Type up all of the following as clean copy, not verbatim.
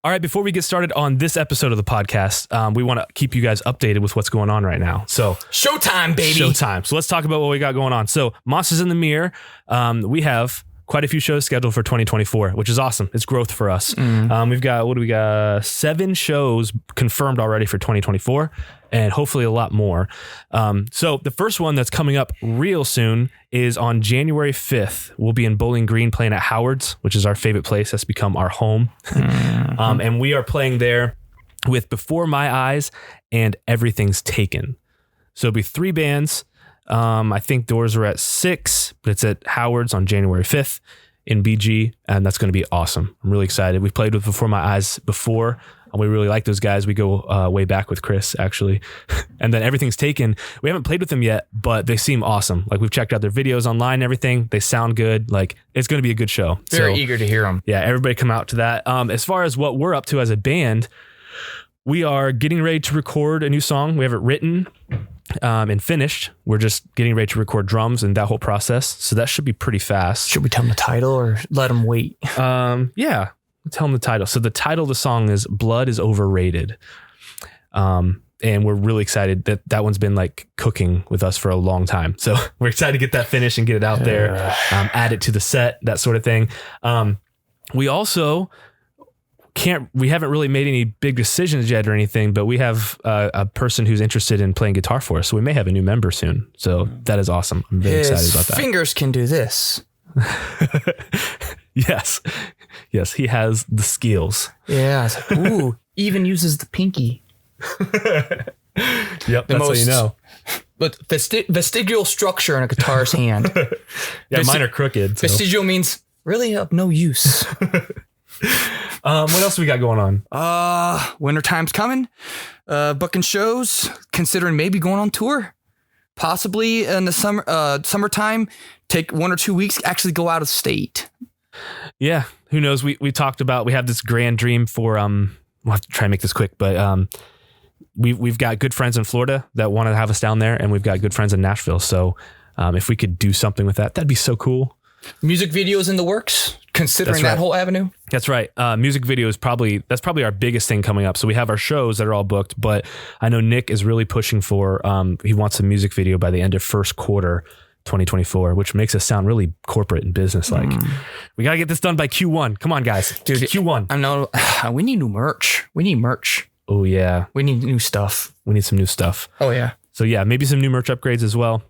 All right, before we get started on this episode of the podcast, we want to keep you guys updated with what's going on right now. So showtime, baby. Showtime. So let's talk about what we got going on. So Monsters in the Mirror, we have quite a few shows scheduled for 2024, which is awesome. It's growth for us. We've got, 7 shows confirmed already for 2024 and hopefully a lot more. So the first one that's coming up real soon is on January 5th. We'll be in Bowling Green playing at Howard's, which is our favorite place. That's become our home. And we are playing there with Before My Eyes and Everything's Taken. So it'll be 3 bands. I think doors are at 6, but it's at Howard's on January 5th in BG, and that's going to be awesome. I'm really excited. We've played with Before My Eyes before, and we really like those guys. We go way back with Chris, actually. And then Everything's Taken. We haven't played with them yet, but they seem awesome. Like, we've checked out their videos online and everything. They sound good. Like, it's going to be a good show. Very eager to hear them. Yeah, everybody come out to that. As far as what we're up to as a band, we are getting ready to record a new song. We have it written and finished. We're just getting ready to record drums and that whole process. So that should be pretty fast. Should we tell them the title or let them wait? Yeah, tell them the title. So the title of the song is Blood is Overrated. And we're really excited that one's been like cooking with us for a long time. So we're excited to get that finished and get it out there, add it to the set, that sort of thing. We also we haven't really made any big decisions yet or anything, but we have a person who's interested in playing guitar for us. So we may have a new member soon. So that is awesome. I'm very excited about that. Fingers can do this. Yes. Yes. He has the skills. Yeah. Ooh, even uses the pinky. Yep. That's how you know. But vestigial structure in a guitar's hand. Yeah. Mine are crooked. So. Vestigial means really of no use. What else we got going on? Wintertime's coming. Booking shows, considering maybe going on tour. Possibly in the summertime, take 1 or 2 weeks, actually go out of state. Yeah, who knows? We talked about, we have this grand dream for we'll have to try and make this quick, but we've got good friends in Florida that want to have us down there, and we've got good friends in Nashville. So if we could do something with that, that'd be so cool. Music videos in the works, considering that whole avenue. That's right. Music video is probably our biggest thing coming up. So we have our shows that are all booked, but I know Nick is really pushing for, he wants a music video by the end of first quarter 2024, which makes us sound really corporate and business like. We got to get this done by Q1. Come on, guys. Dude, Q1. I know. We need new merch. Oh, yeah. We need new stuff. We need some new stuff. Oh, yeah. So, yeah, maybe some new merch upgrades as well.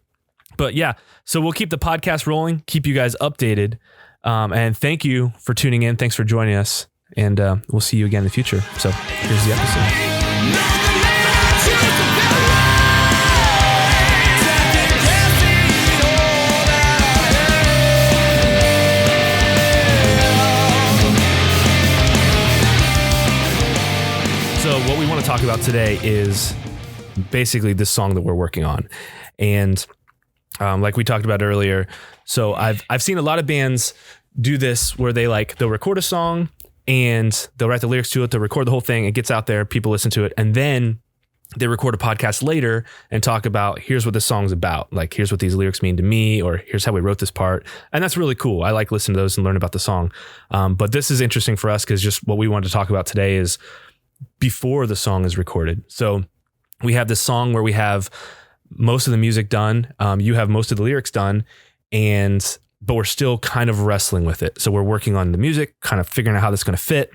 But yeah, so we'll keep the podcast rolling, keep you guys updated. And thank you for tuning in. Thanks for joining us. And we'll see you again in the future. So here's the episode. So what we want to talk about today is basically this song that we're working on. And like we talked about earlier, so I've seen a lot of bands do this where they'll record a song and they'll write the lyrics to it, they'll record the whole thing, it gets out there, people listen to it, and then they record a podcast later and talk about, here's what this song's about, like here's what these lyrics mean to me, or here's how we wrote this part. And that's really cool. I like listening to those and learn about the song. But this is interesting for us because just what we wanted to talk about today is before the song is recorded. So we have this song where we have most of the music done. You have most of the lyrics done, but we're still kind of wrestling with it. So we're working on the music, kind of figuring out how that's going to fit.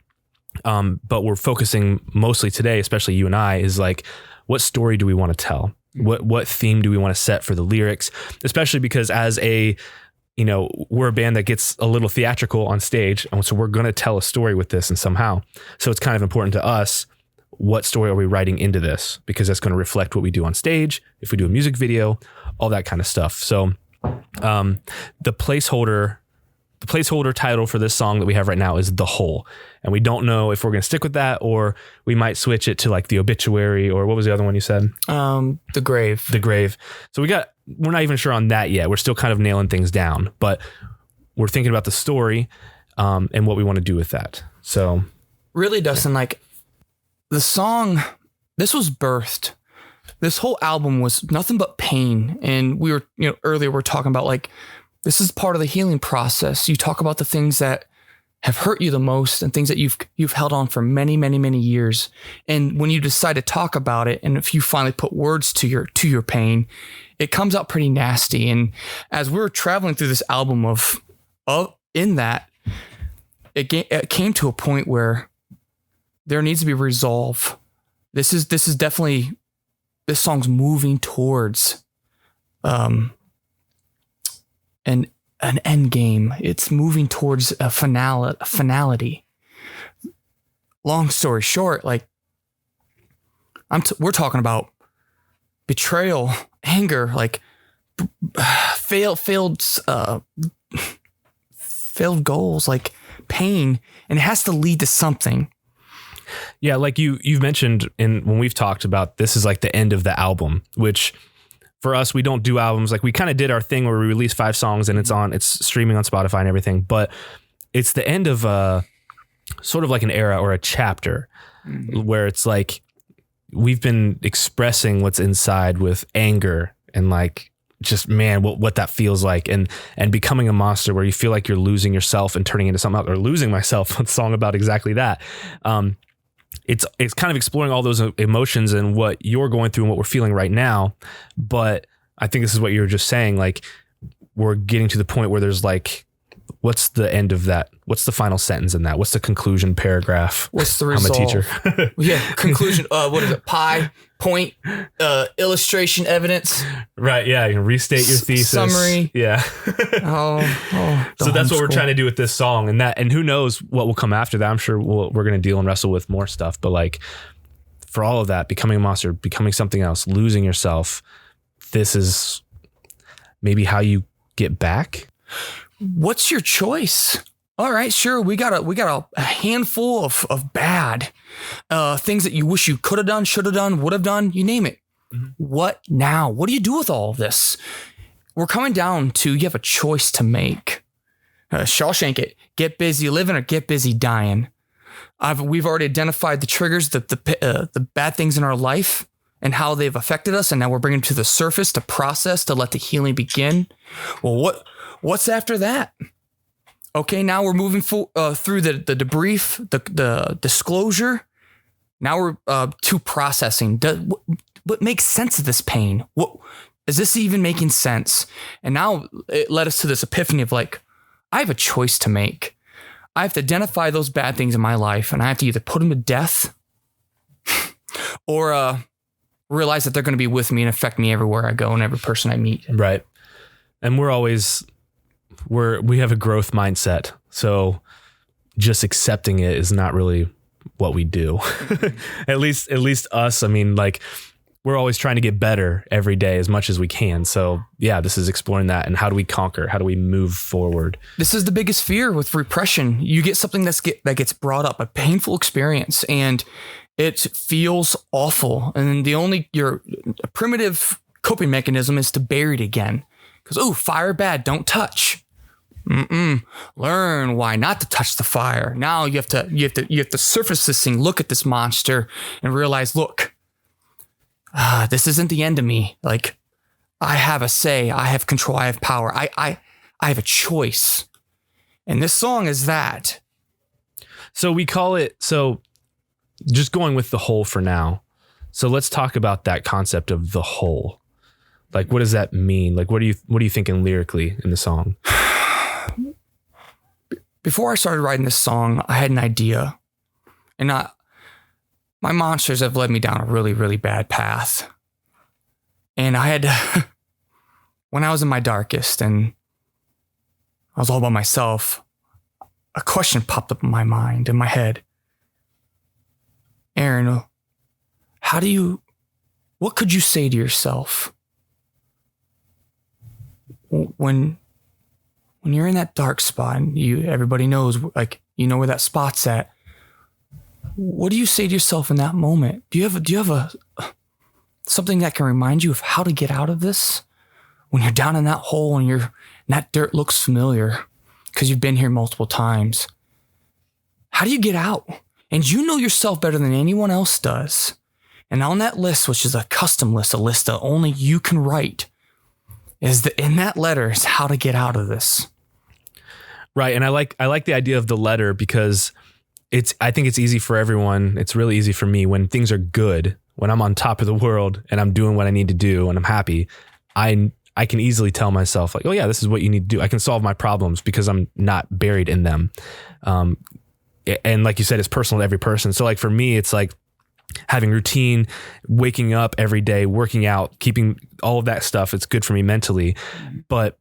But we're focusing mostly today, especially you and I, is like, what story do we want to tell? What theme do we want to set for the lyrics? Especially because we're a band that gets a little theatrical on stage. And so we're going to tell a story with this and somehow. So it's kind of important to us. What story are we writing into this? Because that's going to reflect what we do on stage. If we do a music video, all that kind of stuff. So the placeholder title for this song that we have right now is The Hole. And we don't know if we're going to stick with that or we might switch it to like The Obituary, or what was the other one you said? The Grave. The Grave. So we're not even sure on that yet. We're still kind of nailing things down, but we're thinking about the story and what we want to do with that. So really, Dustin, the song, this was birthed. This whole album was nothing but pain. And we were, earlier we're talking about this is part of the healing process. You talk about the things that have hurt you the most and things that you've held on for many, many, many years. And when you decide to talk about it, and if you finally put words to your pain, it comes out pretty nasty. And as we're traveling through this album in that, it came to a point where there needs to be resolve. This is definitely, this song's moving towards an end game. It's moving towards a finality. Long story short, like we're talking about betrayal, anger, like failed goals, like pain, and it has to lead to something. Yeah, like you've mentioned when we've talked about, this is like the end of the album, which for us, we don't do albums. Like we kind of did our thing where we released 5 songs and it's streaming on Spotify and everything, but it's the end of sort of like an era or a chapter where it's like we've been expressing what's inside with anger and like just, man, what that feels like, and becoming a monster where you feel like you're losing yourself and turning into something else, or losing myself. A song about exactly that. It's kind of exploring all those emotions and what you're going through and what we're feeling right now. But I think this is what you were just saying. Like we're getting to the point where there's like, what's the end of that? What's the final sentence in that? What's the conclusion paragraph? What's the resolve? I'm a teacher. Yeah. Conclusion. What is it? Pi, point, illustration, evidence. Right. Yeah. You can restate your thesis. Summary. Yeah. So that's what we're trying to do with this song, and who knows what will come after that. I'm sure we're going to deal and wrestle with more stuff, but like for all of that, becoming a monster, becoming something else, losing yourself. This is maybe how you get back. What's your choice? All right, sure. We got a handful of bad things that you wish you could have done, should have done, would have done, you name it. Mm-hmm. What now? What do you do with all of this? We're coming down to, you have a choice to make. Shawshank it. Get busy living or get busy dying. We've already identified the triggers, the bad things in our life and how they've affected us. And now we're bringing them to the surface to process, to let the healing begin. Well, what's after that? Okay, now we're moving through the debrief, the disclosure. Now we're to processing. What makes sense of this pain? What is this even making sense? And now it led us to this epiphany of like, I have a choice to make. I have to identify those bad things in my life, and I have to either put them to death or realize that they're going to be with me and affect me everywhere I go and every person I meet. Right. And we have a growth mindset. So just accepting it is not really what we do. At least us. I mean, like we're always trying to get better every day as much as we can. So yeah, this is exploring that. And how do we conquer? How do we move forward? This is the biggest fear with repression. You get something that gets brought up, a painful experience, and it feels awful. And your primitive coping mechanism is to bury it again. Because, fire bad, don't touch. Learn why not to touch the fire. Now you have to surface this thing, look at this monster, and realize, look, this isn't the end of me. Like, I have a say, I have control, I have power, I have a choice. And this song is that. So we call it, just going with the whole for now. So let's talk about that concept of the whole. Like, what does that mean? Like, what are you thinking lyrically in the song? Before I started writing this song, I had an idea, and my monsters have led me down a really, really bad path. And I had, when I was in my darkest and I was all by myself, a question popped up in my mind, in my head. Aaron, what could you say to yourself when you're in that dark spot and everybody knows, like, you know where that spot's at? What do you say to yourself in that moment? Do you have something that can remind you of how to get out of this? When you're down in that hole and that dirt looks familiar because you've been here multiple times. How do you get out? And you know yourself better than anyone else does. And on that list, which is a custom list, a list that only you can write, in that letter is how to get out of this. Right. And I like the idea of the letter because I think it's easy for everyone. It's really easy for me when things are good, when I'm on top of the world and I'm doing what I need to do and I'm happy. I can easily tell myself like, oh yeah, this is what you need to do. I can solve my problems because I'm not buried in them. And like you said, it's personal to every person. So like for me, it's like having routine, waking up every day, working out, keeping all of that stuff. It's good for me mentally. But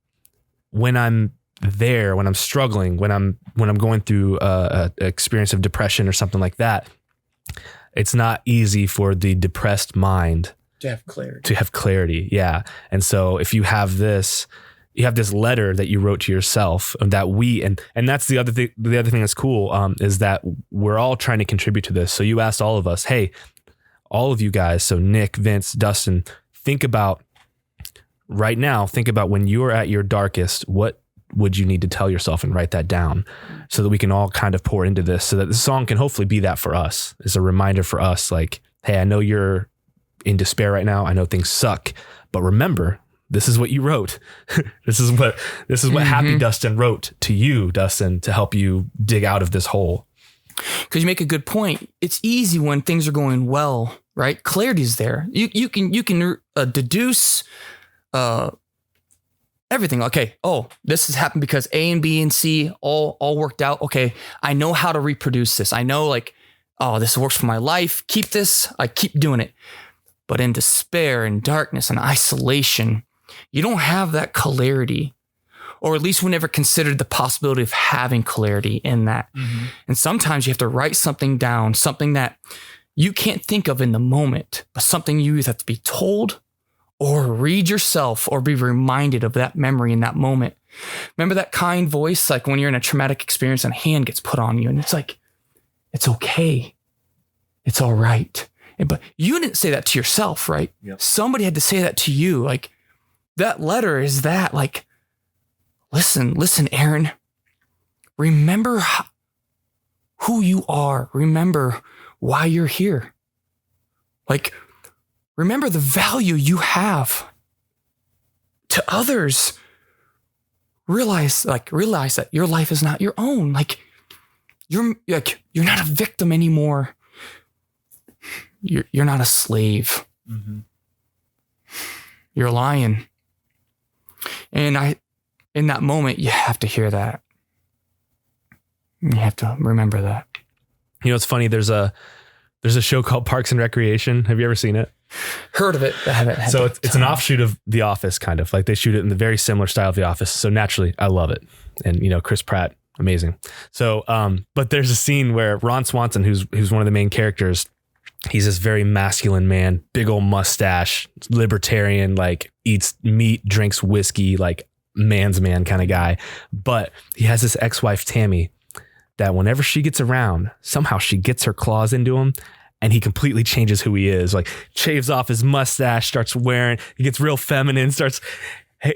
when I'm there, when I'm struggling, when I'm going through a experience of depression or something like that, it's not easy for the depressed mind to have clarity. Yeah. And so if you have this letter that you wrote to yourself that and that's the other thing that's cool, is that we're all trying to contribute to this. So you asked all of us, hey, all of you guys. So Nick, Vince, Dustin, think about when you're at your darkest, what would you need to tell yourself, and write that down so that we can all kind of pour into this, so that the song can hopefully be that for us. It's a reminder for us like, hey, I know you're in despair right now. I know things suck, but remember, this is what you wrote. This is what Happy Dustin wrote to you, Dustin, to help you dig out of this hole. Because you make a good point. It's easy when things are going well, right? Clarity's there. You can deduce everything. Okay. Oh, this has happened because A and B and C all worked out. Okay. I know how to reproduce this. I know like, oh, this works for my life. Keep this. I keep doing it. But in despair and darkness and isolation, you don't have that clarity, or at least we never considered the possibility of having clarity in that. Mm-hmm. And sometimes you have to write something down, something that you can't think of in the moment, but something you either have to be told or read yourself or be reminded of that memory in that moment. Remember that kind voice, like when you're in a traumatic experience and a hand gets put on you and it's like, it's okay. It's all right. But you didn't say that to yourself, right? Yep. Somebody had to say that to you. Like that letter is that like, listen, Aaron, remember who you are. Remember why you're here. Like, remember the value you have to others. Realize that your life is not your own. Like you're not a victim anymore. You're not a slave. Mm-hmm. You're a lion. And in that moment, you have to hear that. You have to remember that. You know, it's funny. There's a show called Parks and Recreation. Have you ever seen it? Heard of it. I haven't. So it's an offshoot of The Office, kind of like they shoot it in the very similar style of The Office. So naturally, I love it. And you know, Chris Pratt, amazing. So, but there's a scene where Ron Swanson, who's one of the main characters, he's this very masculine man, big old mustache, libertarian, like eats meat, drinks whiskey, like man's man kind of guy. But he has this ex-wife, Tammy, that whenever she gets around, somehow she gets her claws into him and he completely changes who he is. Like shaves off his mustache, starts wearing, he gets real feminine, starts,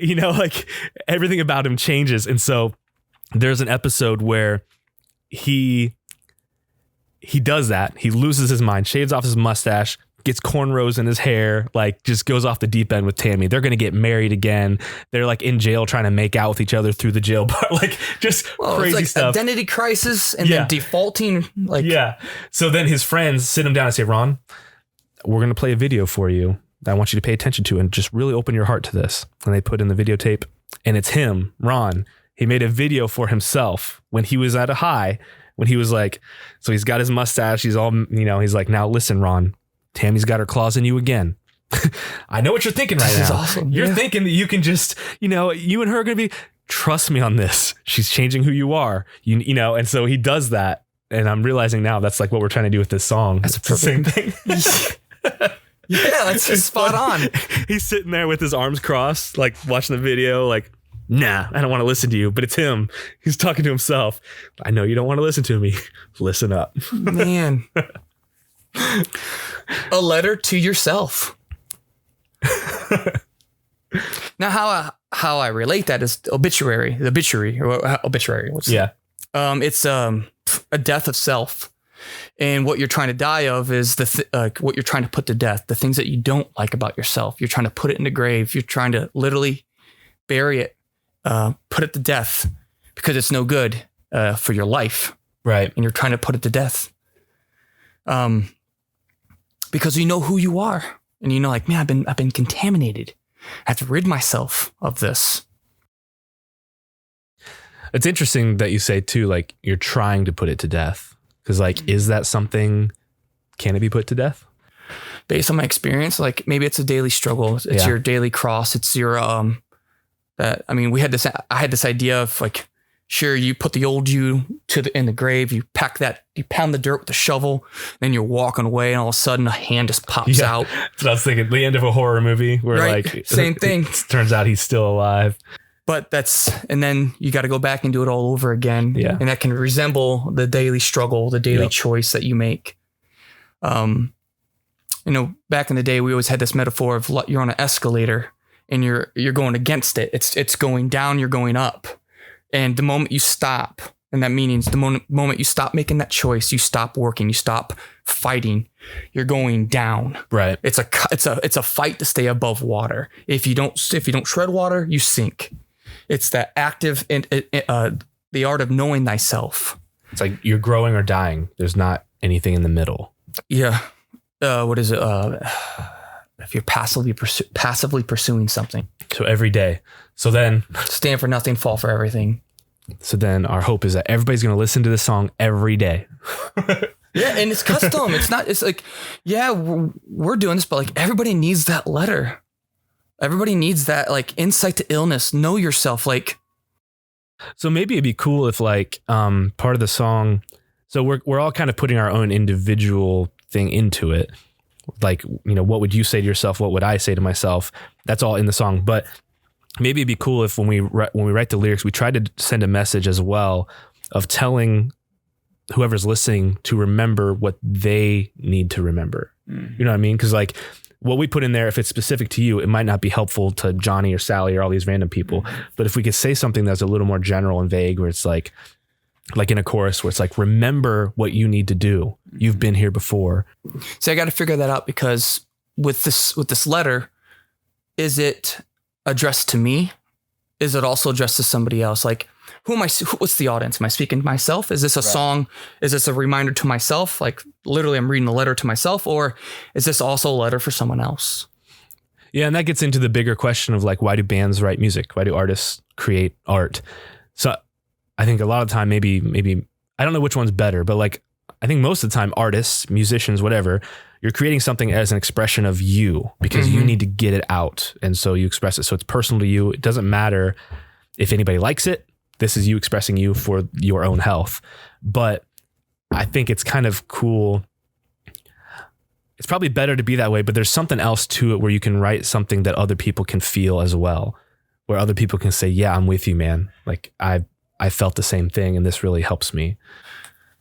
you know, like everything about him changes. And so there's an episode where he does that. He loses his mind, shaves off his mustache, gets cornrows in his hair, like just goes off the deep end with Tammy. They're going to get married again. They're like in jail trying to make out with each other through the jail bar, like just crazy it's like stuff. Identity crisis and then defaulting. Like, yeah. So then his friends sit him down and say, Ron, we're going to play a video for you that I want you to pay attention to and just really open your heart to this. And they put in the videotape and it's him, Ron. He made a video for himself when he was at a high, when he was like, so he's got his mustache. He's all, you know, he's like, now listen, Ron, Tammy's got her claws in you again. I know what you're thinking right now. This is awesome. You're thinking that you can just, you know, you and her are going to be, trust me on this. She's changing who you are, you know? And so he does that. And I'm realizing now that's like what we're trying to do with this song. That's the same thing. Yeah, that's just spot on. He's sitting there with his arms crossed, like watching the video, like, nah, I don't want to listen to you, but it's him. He's talking to himself. I know you don't want to listen to me. Listen up. Man. A letter to yourself. Now, how I relate that is obituary. What's it's a death of self, and what you're trying to die of is what you're trying to put to death. The things that you don't like about yourself. You're trying to put it in the grave. You're trying to literally bury it, put it to death, because it's no good for your life. Right. And you're trying to put it to death. Because you know who you are, and you know, like, man, I've been contaminated. I have to rid myself of this. It's interesting that you say too, like you're trying to put it to death. Because like, is that something, can it be put to death? Based on my experience, like maybe it's a daily struggle. It's your daily cross. It's your, I had this idea of like, sure, you put the old you in the grave, you pound the dirt with the shovel, then you're walking away, and all of a sudden a hand just pops out. That's what I was thinking. The end of a horror movie where like same thing. It turns out he's still alive. But and then you got to go back and do it all over again. Yeah. And that can resemble the daily struggle, the daily choice that you make. Back in the day, we always had this metaphor of you're on an escalator and you're going against it. It's going down, you're going up. And the moment you stop, and that means the moment you stop making that choice, you stop working, you stop fighting, you're going down. Right. It's a fight to stay above water. If you don't tread water, you sink. It's that active and the art of knowing thyself. It's like you're growing or dying. There's not anything in the middle. Yeah. What is it? If you're passively pursuing something. So every day. So then stand for nothing, fall for everything. So then our hope is that everybody's going to listen to this song every day. Yeah. And it's custom. It's like, yeah, we're doing this, but like everybody needs that letter. Everybody needs that like insight to illness. Know yourself. Like, so maybe it'd be cool if like, part of the song, so we're all kind of putting our own individual thing into it. Like, what would you say to yourself? What would I say to myself? That's all in the song. But maybe it'd be cool if when we write the lyrics, we try to send a message as well of telling whoever's listening to remember what they need to remember. Mm-hmm. You know what I mean? Because like what we put in there, if it's specific to you, it might not be helpful to Johnny or Sally or all these random people. Mm-hmm. But if we could say something that's a little more general and vague, where it's like in a chorus where it's like, remember what you need to do. You've been here before. So I got to figure that out, because with this letter, is it addressed to me? Is it also addressed to somebody else? Like, what's the audience? Am I speaking to myself? Is this a song? Is this a reminder to myself? Like literally I'm reading a letter to myself, or is this also a letter for someone else? Yeah. And that gets into the bigger question of like, why do bands write music? Why do artists create art? So I think a lot of the time, maybe, I don't know which one's better, but like, I think most of the time artists, musicians, whatever, you're creating something as an expression of you because you need to get it out. And so you express it. So it's personal to you. It doesn't matter if anybody likes it. This is you expressing you for your own health. But I think it's kind of cool. It's probably better to be that way, but there's something else to it where you can write something that other people can feel as well, where other people can say, yeah, I'm with you, man. Like I felt the same thing and this really helps me.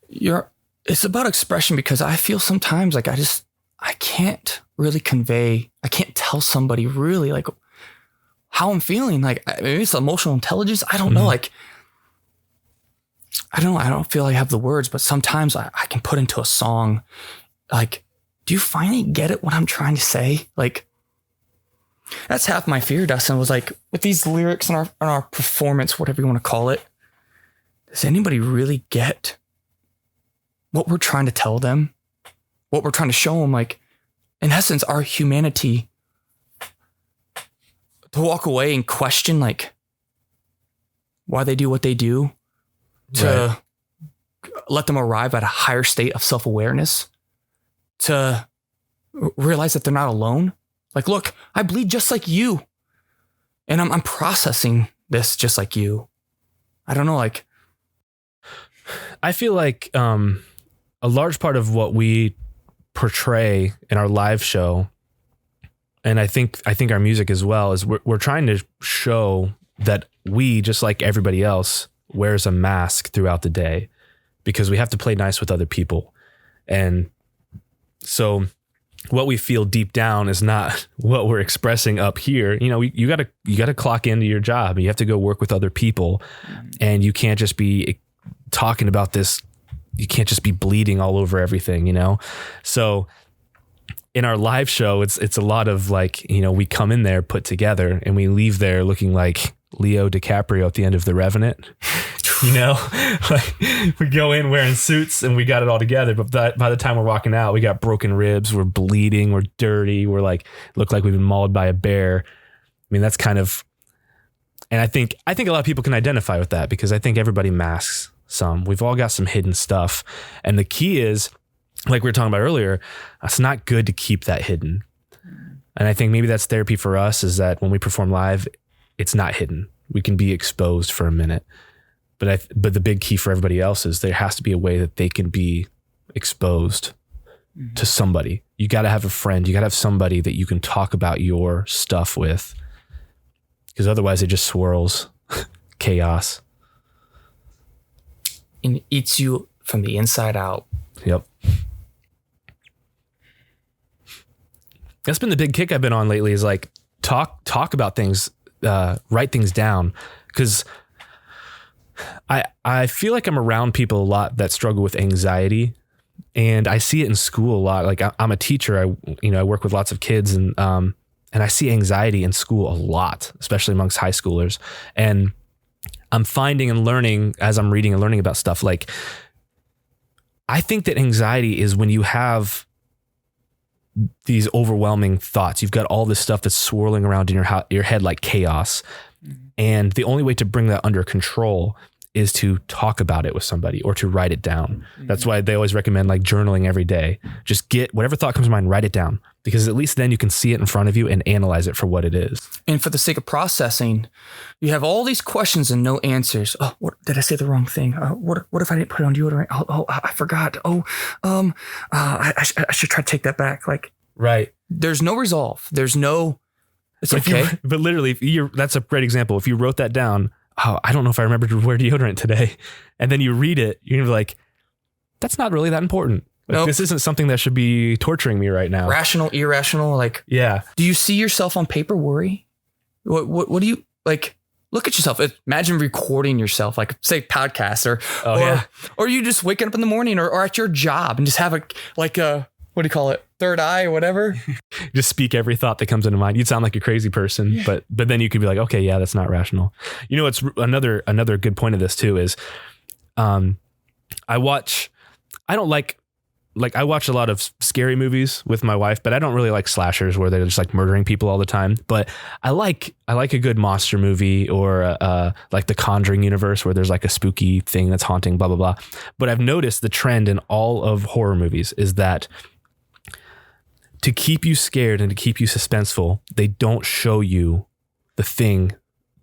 It's about expression, because I feel sometimes like I can't really convey, I can't tell somebody really like how I'm feeling. Like maybe it's emotional intelligence. I don't know. Like, I don't feel like I have the words, but sometimes I can put into a song, like, do you finally get it what I'm trying to say? Like, that's half my fear, Dustin, was like with these lyrics and our performance, whatever you want to call it. Does anybody really get what we're trying to tell them? What we're trying to show them? Like, in essence, our humanity, to walk away and question like why they do what they do, to let them arrive at a higher state of self-awareness, to realize that they're not alone. Like, look, I bleed just like you, and I'm processing this just like you. I don't know, like, I feel like a large part of what we portray in our live show, and I think our music as well, is we're trying to show that we, just like everybody else, wears a mask throughout the day because we have to play nice with other people. And so what we feel deep down is not what we're expressing up here. You gotta clock into your job. You have to go work with other people, and you can't just be talking about this. You can't just be bleeding all over everything, So in our live show, it's a lot of like, we come in there put together and we leave there looking like Leo DiCaprio at the end of The Revenant. You know, like we go in wearing suits and we got it all together. But by the time we're walking out, we got broken ribs. We're bleeding. We're dirty. We're like, look like we've been mauled by a bear. I mean, that's kind of, and I think a lot of people can identify with that because I think everybody masks some. We've all got some hidden stuff. And the key is, like we were talking about earlier, it's not good to keep that hidden. And I think maybe that's therapy for us, is that when we perform live, it's not hidden. We can be exposed for a minute. But the big key for everybody else is there has to be a way that they can be exposed to somebody. You got to have a friend. You got to have somebody that you can talk about your stuff with, because otherwise it just swirls chaos. And it eats you from the inside out. Yep. That's been the big kick I've been on lately, is like talk about things, write things down. Because I feel like I'm around people a lot that struggle with anxiety, and I see it in school a lot. Like I'm a teacher. I work with lots of kids, and I see anxiety in school a lot, especially amongst high schoolers. And I'm finding and learning as I'm reading and learning about stuff. Like, I think that anxiety is when you have these overwhelming thoughts. You've got all this stuff that's swirling around in your head like chaos. And the only way to bring that under control is to talk about it with somebody or to write it down. That's why they always recommend like journaling every day. Just get whatever thought comes to mind, write it down, because at least then you can see it in front of you and analyze it for what it is. And for the sake of processing, you have all these questions and no answers. Oh, what did I say the wrong thing? What if I didn't put it on deodorant? Oh, I forgot. I should try to take that back. Like, right. There's no resolve. There's no, it's okay. But literally, that's a great example. If you wrote that down, oh, I don't know if I remember to wear deodorant today, and then you read it, you're gonna be like, that's not really that important. Like, nope. This isn't something that should be torturing me right now. Rational, irrational. Like, yeah. Do you see yourself on paper worry? What do you like? Look at yourself. Imagine recording yourself, like say podcasts or you just waking up in the morning or at your job and just have a what do you call it? Third eye or whatever. Just speak every thought that comes into mind. You'd sound like a crazy person, but then you could be like, okay, yeah, that's not rational. You know, it's another good point of this too is, I watch a lot of scary movies with my wife, but I don't really like slashers where they're just like murdering people all the time. But I like a good monster movie or like the Conjuring universe where there's like a spooky thing that's haunting, blah, blah, blah. But I've noticed the trend in all of horror movies is that to keep you scared and to keep you suspenseful, they don't show you the thing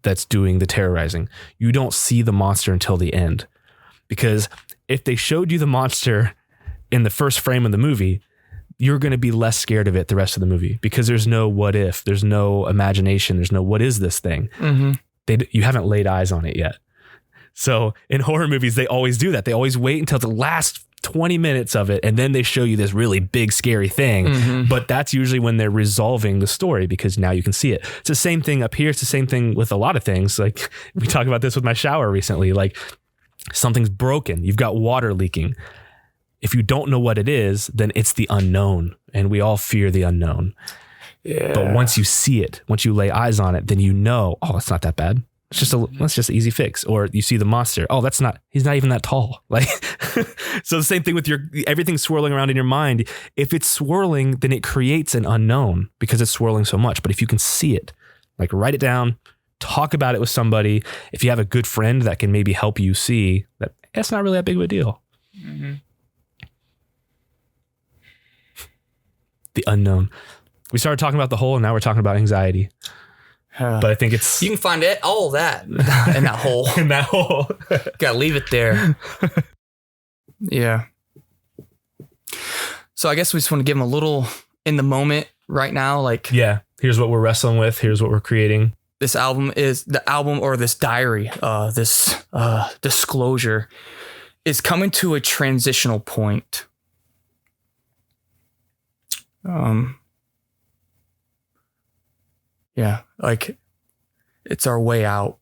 that's doing the terrorizing. You don't see the monster until the end. Because if they showed you the monster in the first frame of the movie, you're going to be less scared of it the rest of the movie, because there's no what if, there's no imagination, there's no what is this thing. Mm-hmm. You haven't laid eyes on it yet. So in horror movies, they always do that. They always wait until the last 20 minutes of it, and then they show you this really big, scary thing. Mm-hmm. But that's usually when they're resolving the story, because now you can see it. It's the same thing up here. It's the same thing with a lot of things. Like we talked about this with my shower recently, like something's broken. You've got water leaking. If you don't know what it is, then it's the unknown, and we all fear the unknown. Yeah. But once you see it, once you lay eyes on it, then you know, oh, it's not that bad. That's just an easy fix. Or you see the monster. Oh, he's not even that tall. Like, so the same thing with everything swirling around in your mind. If it's swirling, then it creates an unknown because it's swirling so much. But if you can see it, like write it down, talk about it with somebody. If you have a good friend that can maybe help you see that it's not really that big of a deal. Mm-hmm. The unknown. We started talking about the hole, and now we're talking about anxiety. But I think you can find all that in that hole. In that hole. Gotta leave it there. Yeah. So I guess we just want to give them a little in the moment right now. Like, yeah, here's what we're wrestling with. Here's what we're creating. This album or this diary, this disclosure is coming to a transitional point. Yeah, like it's our way out.